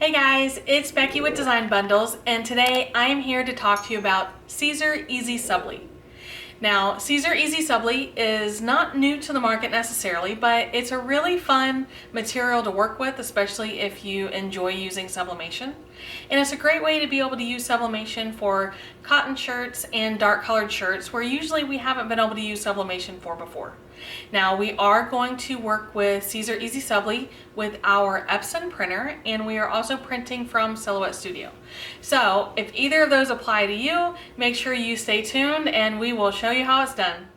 Hey guys, it's Becky with Design Bundles, and today I am here to talk to you about Siser EasySubli. Now, Siser EasySubli is not new to the market necessarily, but it's a really fun material to work with, especially if you enjoy using sublimation. And it's a great way to be able to use sublimation for cotton shirts and dark colored shirts where usually we haven't been able to use sublimation for before. Now, we are going to work with Siser EasySubli with our Epson printer, and we are also printing from Silhouette Studio. So if either of those apply to you, make sure you stay tuned and we will show you how it's done.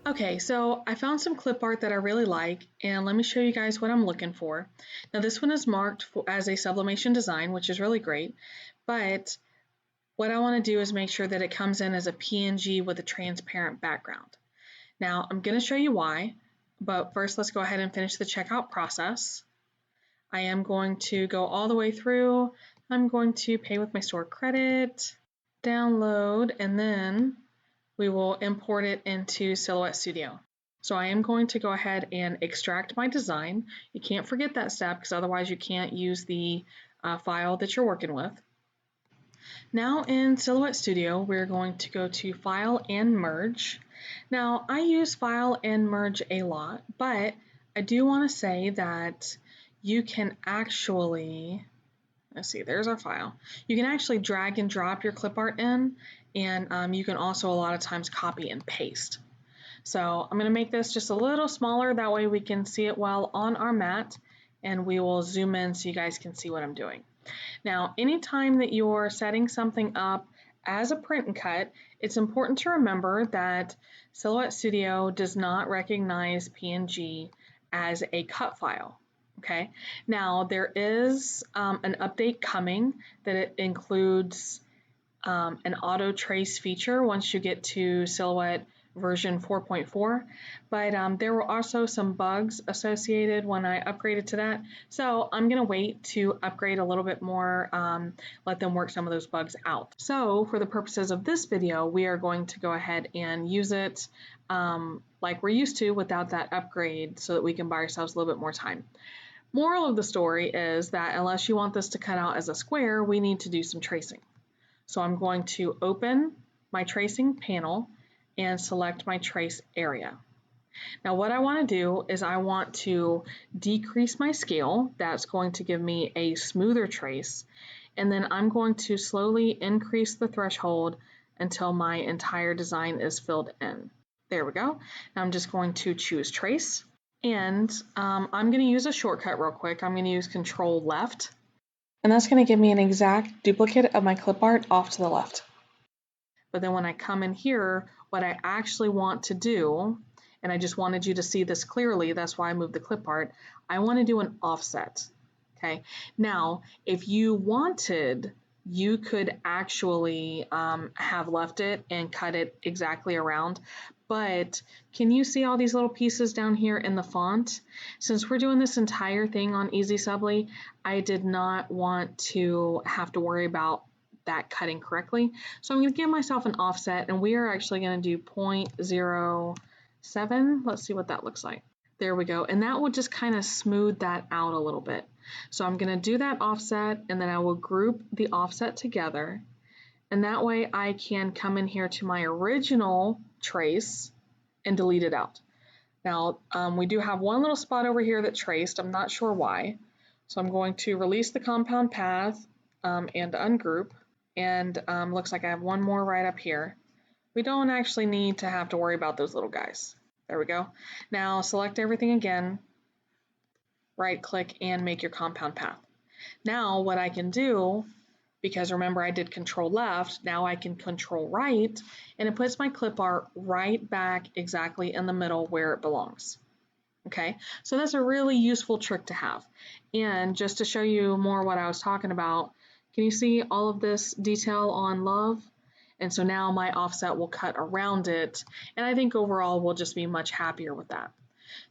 Okay, so I found some clip art that I really like, and let me show you guys what I'm looking for. Now this one is marked as a sublimation design, which is really great, but what I want to do is make sure that it comes in as a PNG with a transparent background. Now I'm going to show you why, but first let's go ahead and finish the checkout process. I am going to go all the way through. I'm going to pay with my store credit, download, and then we will import it into Silhouette Studio. So I am going to go ahead and extract my design. You can't forget that step because otherwise you can't use the file that you're working with. Now in Silhouette Studio, we're going to go to File and Merge. Now I use File and Merge a lot, but I do want to say that you can actually, let's see, there's our file. You can actually drag and drop your clip art in, and you can also a lot of times copy and paste. So I'm going to make this just a little smaller, that way we can see it well on our mat, and we will zoom in so you guys can see what I'm doing. Now, anytime that you're setting something up as a print and cut, it's important to remember that Silhouette Studio does not recognize PNG as a cut file. Okay, now there is an update coming that it includes an auto trace feature once you get to Silhouette version 4.4, but there were also some bugs associated when I upgraded to that, so I'm going to wait to upgrade a little bit more, let them work some of those bugs out. So for the purposes of this video, we are going to go ahead and use it like we're used to without that upgrade so that we can buy ourselves a little bit more time. Moral of the story is that unless you want this to cut out as a square, we need to do some tracing. So I'm going to open my tracing panel and select my trace area. Now what I want to do is I want to decrease my scale. That's going to give me a smoother trace. And then I'm going to slowly increase the threshold until my entire design is filled in. There we go. Now I'm just going to choose trace. And I'm going to use a shortcut real quick. I'm going to use Control Left. And that's going to give me an exact duplicate of my clip art off to the left. But then when I come in here, what I actually want to do, and I just wanted you to see this clearly, that's why I moved the clip art, I want to do an offset. Okay. Now, if you wanted, you could actually have left it and cut it exactly around. But can you see all these little pieces down here in the font? Since we're doing this entire thing on EasySubli, I did not want to have to worry about that cutting correctly. So I'm going to give myself an offset, and we are actually going to do 0.07. Let's see what that looks like. There we go. And that will just kind of smooth that out a little bit. So I'm going to do that offset, and then I will group the offset together. And that way I can come in here to my original trace and delete it out. Now, we do have one little spot over here that traced. I'm not sure why. So I'm going to release the compound path and ungroup. And looks like I have one more right up here. We don't actually need to have to worry about those little guys. There we go. Now select everything again, right click and make your compound path. Now what I can do, because remember I did Control Left, now I can Control Right, and it puts my clip art right back exactly in the middle where it belongs. Okay, so that's a really useful trick to have. And just to show you more what I was talking about, can you see all of this detail on love? And so now my offset will cut around it, and I think overall we'll just be much happier with that.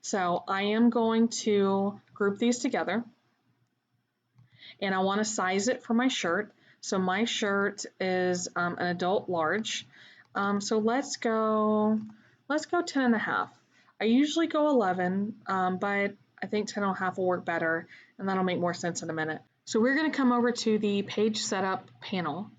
So I am going to group these together, and I want to size it for my shirt. So my shirt is an adult large. So let's go 10.5. I usually go 11, but I think 10.5 will work better, and that'll make more sense in a minute. So we're going to come over to the page setup panel,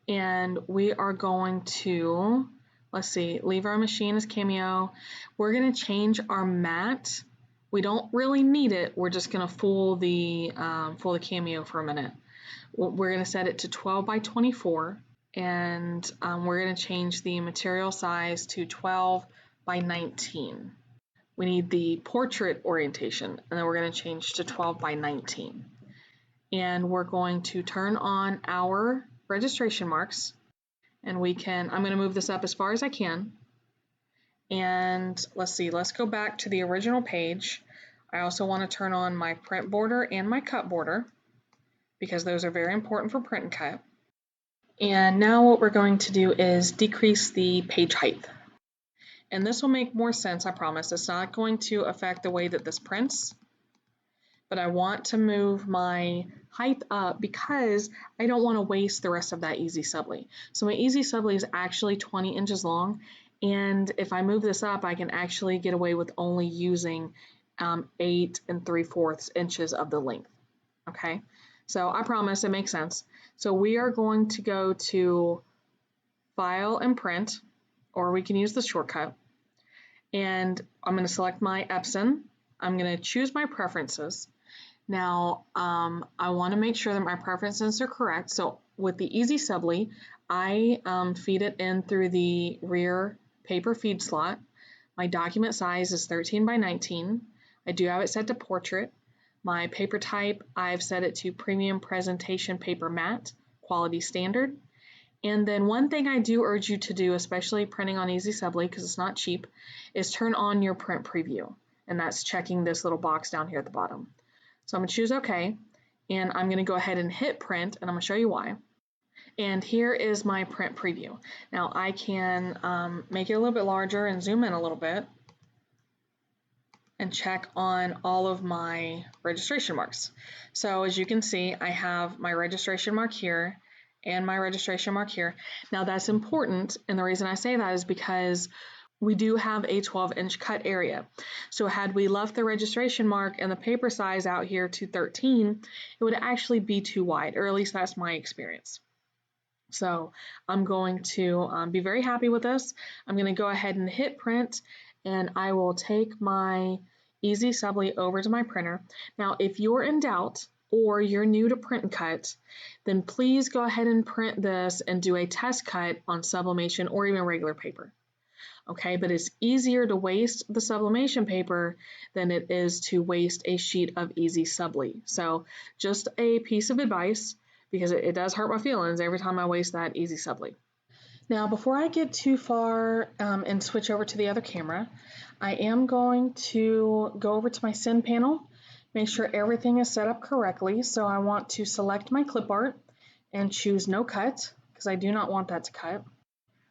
and we are going to, let's see, leave our machine as Cameo. We're going to change our matte. We don't really need it. We're just going to fool the Cameo for a minute. We're going to set it to 12 by 24, and we're going to change the material size to 12 by 19. We need the portrait orientation, and then we're going to change to 12 by 19. And we're going to turn on our registration marks, and I'm going to move this up as far as I can. And let's see, let's go back to the original page. I also want to turn on my print border and my cut border, because those are very important for print and cut. And now what we're going to do is decrease the page height. And this will make more sense, I promise. It's not going to affect the way that this prints, but I want to move my height up because I don't want to waste the rest of that EasySubli. So my EasySubli is actually 20 inches long, and if I move this up, I can actually get away with only using 8 3/4 inches of the length. Okay, so I promise it makes sense. So we are going to go to File and Print, or we can use the shortcut. And I'm going to select my Epson. I'm going to choose my preferences. Now, I want to make sure that my preferences are correct. So with the EasySubli, I feed it in through the rear paper feed slot. My document size is 13 by 19. I do have it set to portrait. My paper type, I've set it to premium presentation paper matte, quality standard. And then one thing I do urge you to do, especially printing on EasySubli because it's not cheap, is turn on your print preview. And that's checking this little box down here at the bottom. So I'm going to choose OK, and I'm going to go ahead and hit print, and I'm going to show you why. And here is my print preview. Now I can make it a little bit larger and zoom in a little bit and check on all of my registration marks. So as you can see, I have my registration mark here and my registration mark here. Now that's important, and the reason I say that is because we do have a 12-inch cut area. So had we left the registration mark and the paper size out here to 13, it would actually be too wide, or at least that's my experience. So I'm going to be very happy with this. I'm going to go ahead and hit print, and I will take my EasySubli over to my printer. Now, if you're in doubt or you're new to print and cut, then please go ahead and print this and do a test cut on sublimation or even regular paper. Okay, but it's easier to waste the sublimation paper than it is to waste a sheet of EasySubli. So just a piece of advice, because it does hurt my feelings every time I waste that EasySubli. Now, before I get too far and switch over to the other camera, I am going to go over to my send panel, make sure everything is set up correctly. So I want to select my clip art and choose no cut, because I do not want that to cut.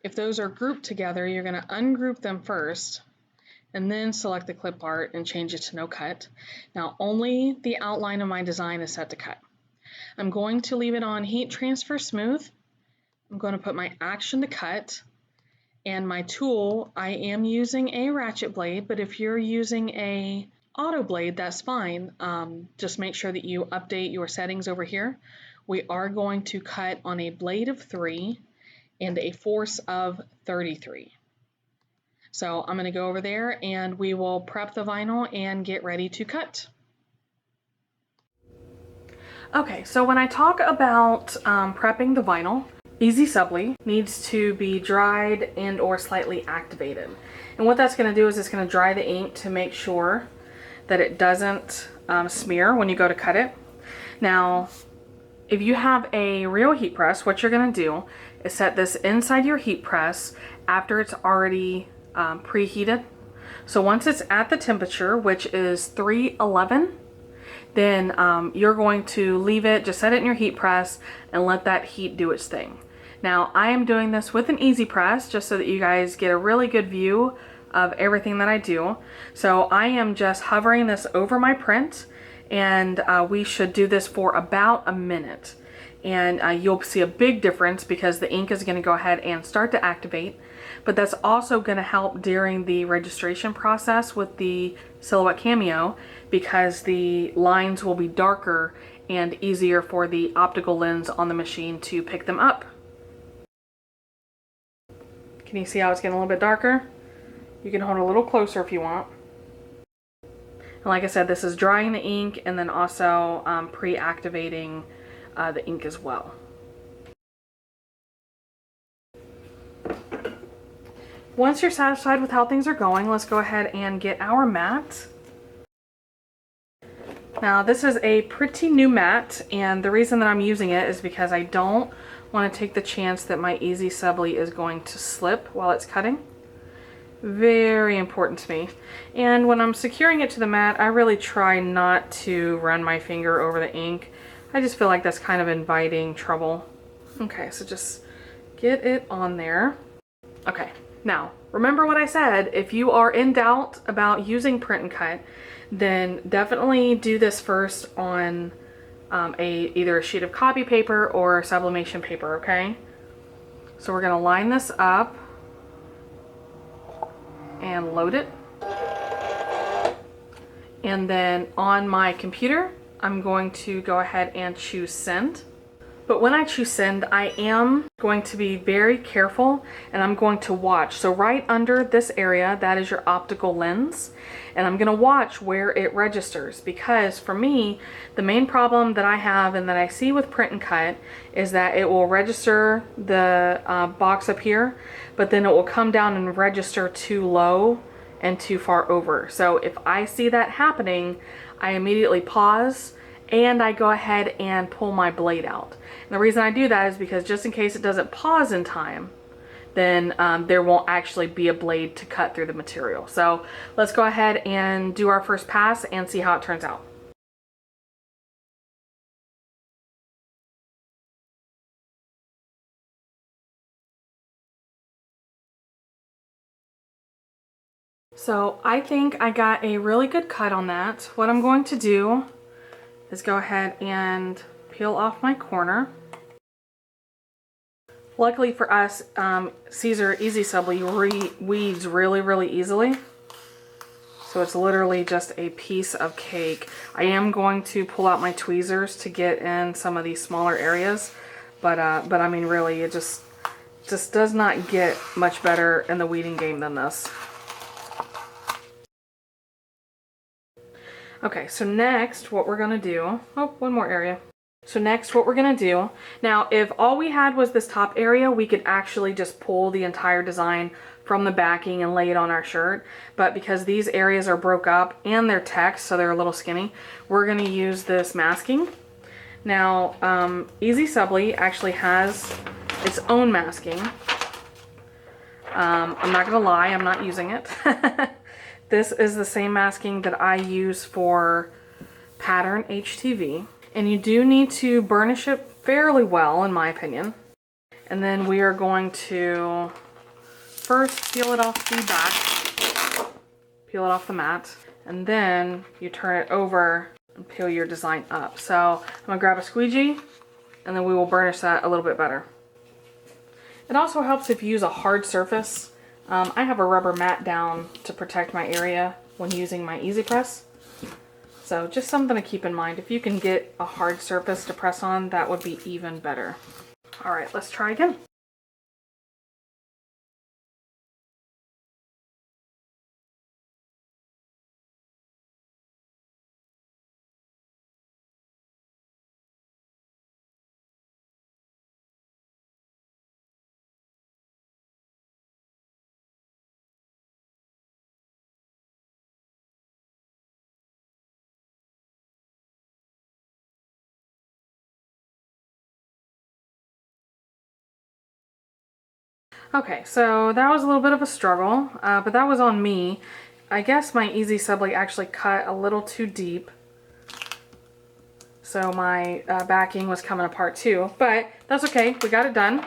If those are grouped together, you're going to ungroup them first and then select the clip art and change it to no cut. Now only the outline of my design is set to cut. I'm going to leave it on heat transfer smooth. I'm going to put my action to cut, and my tool, I am using a ratchet blade, but if you're using a auto blade, that's fine. Just make sure that you update your settings over here. We are going to cut on a blade of 3 and a force of 33. So I'm going to go over there and we will prep the vinyl and get ready to cut. Okay, so when I talk about prepping the vinyl, EasySubli needs to be dried and or slightly activated. And what that's going to do is it's going to dry the ink to make sure that it doesn't smear when you go to cut it. Now, if you have a real heat press, what you're going to do is set this inside your heat press after it's already preheated. So once it's at the temperature, which is 311, then you're going to leave it, just set it in your heat press and let that heat do its thing. Now I am doing this with an easy press just so that you guys get a really good view of everything that I do. So I am just hovering this over my print, and we should do this for about a minute. And you'll see a big difference because the ink is going to go ahead and start to activate. But that's also going to help during the registration process with the Silhouette Cameo, because the lines will be darker and easier for the optical lens on the machine to pick them up. Can you see how it's getting a little bit darker? You can hold it a little closer if you want. And like I said, this is drying the ink and then also pre-activating the ink as well. Once you're satisfied with how things are going, let's go ahead and get our mat. Now this is a pretty new mat, and the reason that I'm using it is because I don't want to take the chance that my EasySubli is going to slip while it's cutting. Very important to me. And when I'm securing it to the mat, I really try not to run my finger over the ink. I just feel like that's kind of inviting trouble. Okay, so just get it on there. Okay, now remember what I said. If you are in doubt about using print and cut, then definitely do this first on either a sheet of copy paper or sublimation paper, okay? So we're gonna line this up and load it. And then on my computer, I'm going to go ahead and choose send. But when I choose send, I am going to be very careful and I'm going to watch. So right under this area, that is your optical lens. And I'm gonna watch where it registers, because for me, the main problem that I have and that I see with print and cut is that it will register the box up here, but then it will come down and register too low and too far over. So if I see that happening, I immediately pause and I go ahead and pull my blade out. And the reason I do that is because just in case it doesn't pause in time, then there won't actually be a blade to cut through the material. So let's go ahead and do our first pass and see how it turns out. So I think I got a really good cut on that. What I'm going to do is go ahead and peel off my corner. Luckily for us, Siser EasySubli weeds really easily. So it's literally just a piece of cake. I am going to pull out my tweezers to get in some of these smaller areas, but I mean really, it just does not get much better in the weeding game than this. Okay, so next what we're gonna do, oh, one more area. So next what we're gonna do, now if all we had was this top area, we could actually just pull the entire design from the backing and lay it on our shirt. But because these areas are broke up and they're text, so they're a little skinny, we're gonna use this masking. Now, EasySubli actually has its own masking. I'm not gonna lie, I'm not using it. This is the same masking that I use for pattern HTV. And you do need to burnish it fairly well, in my opinion. And then we are going to first peel it off the back, peel it off the mat, and then you turn it over and peel your design up. So I'm gonna grab a squeegee and then we will burnish that a little bit better. It also helps if you use a hard surface. I have a rubber mat down to protect my area when using my Easy Press. So just something to keep in mind. If you can get a hard surface to press on, that would be even better. All right, let's try again. Okay, so that was a little bit of a struggle, but that was on me. I guess my EasySubli actually cut a little too deep, so my backing was coming apart too, but that's okay, we got it done.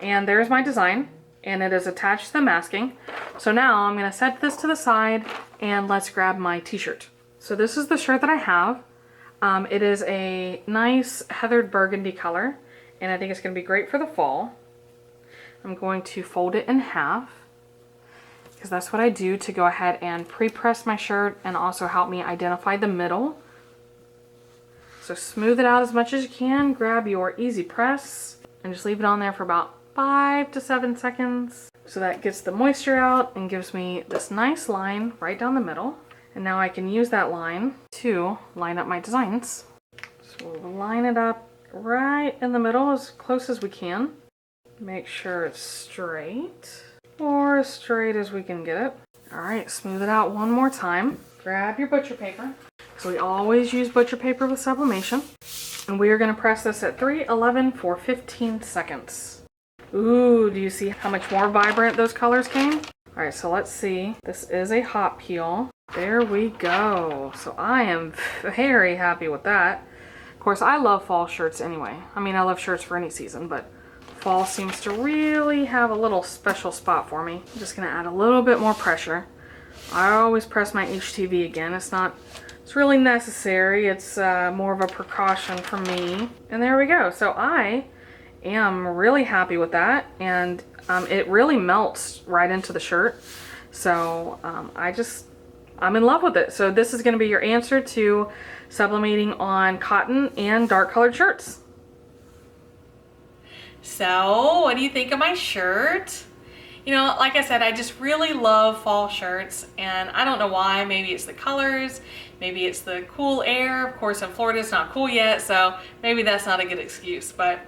And there's my design, and it is attached to the masking. So now I'm gonna set this to the side, and let's grab my t-shirt. So this is the shirt that I have. It is a nice heathered burgundy color, and I think it's gonna be great for the fall. I'm going to fold it in half because that's what I do to go ahead and pre-press my shirt and also help me identify the middle. So smooth it out as much as you can. Grab your Easy Press and just leave it on there for about 5 to 7 seconds. So that gets the moisture out and gives me this nice line right down the middle. And now I can use that line to line up my designs. So we'll line it up right in the middle as close as we can. Make sure it's straight, or as straight as we can get it. All right, smooth it out one more time. Grab your butcher paper. So we always use butcher paper with sublimation. And we are gonna press this at 311 for 15 seconds. Ooh, do you see how much more vibrant those colors came? All right, so let's see. This is a hot peel. There we go. So I am very happy with that. Of course, I love fall shirts anyway. I mean, I love shirts for any season, but fall seems to really have a little special spot for me. I'm just gonna add a little bit more pressure. I always press my HTV again. It's really necessary. It's more of a precaution for me. And there we go. So I am really happy with that. And it really melts right into the shirt. So I'm in love with it. So this is gonna be your answer to sublimating on cotton and dark colored shirts. So, what do you think of my shirt? You know, like I said, I just really love fall shirts, and I don't know why. Maybe it's the colors, maybe it's the cool air. Of course, in Florida it's not cool yet, so maybe that's not a good excuse. But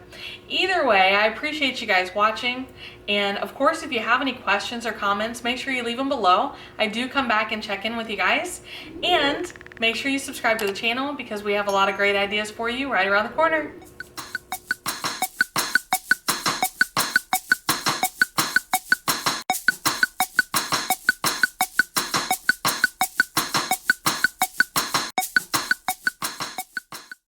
either way, I appreciate you guys watching. And of course, if you have any questions or comments, make sure you leave them below. I do come back and check in with you guys. And make sure you subscribe to the channel because we have a lot of great ideas for you right around the corner.